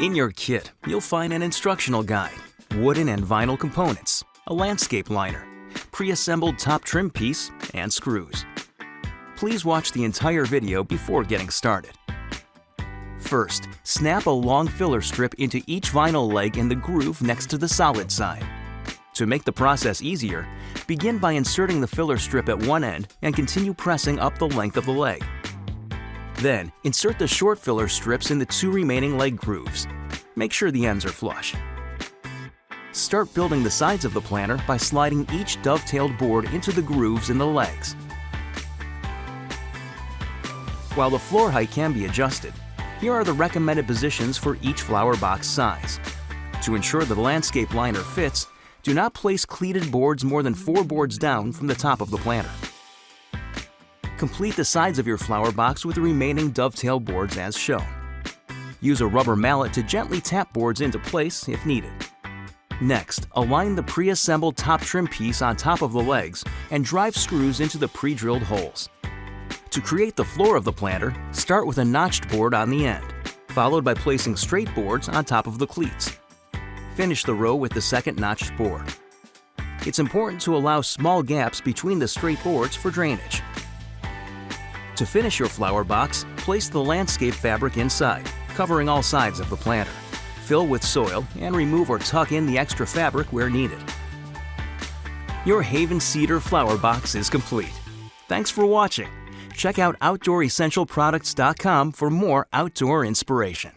In your kit, you'll find an instructional guide, wooden and vinyl components, a landscape liner, pre-assembled top trim piece, and screws. Please watch the entire video before getting started. First, snap a long filler strip into each vinyl leg in the groove next to the solid side. To make the process easier, begin by inserting the filler strip at one end and continue pressing up the length of the leg. Then, insert the short filler strips in the two remaining leg grooves. Make sure the ends are flush. Start building the sides of the planter by sliding each dovetailed board into the grooves in the legs. While the floor height can be adjusted, here are the recommended positions for each flower box size. To ensure the landscape liner fits, do not place cleated boards more than 4 boards down from the top of the planter. Complete the sides of your flower box with the remaining dovetail boards as shown. Use a rubber mallet to gently tap boards into place if needed. Next, align the pre-assembled top trim piece on top of the legs and drive screws into the pre-drilled holes. To create the floor of the planter, start with a notched board on the end, followed by placing straight boards on top of the cleats. Finish the row with the second notched board. It's important to allow small gaps between the straight boards for drainage. To finish your flower box, place the landscape fabric inside, covering all sides of the planter. Fill with soil and remove or tuck in the extra fabric where needed. Your Haven Cedar flower box is complete. Thanks for watching. Check out OutdoorEssentialProducts.com for more outdoor inspiration.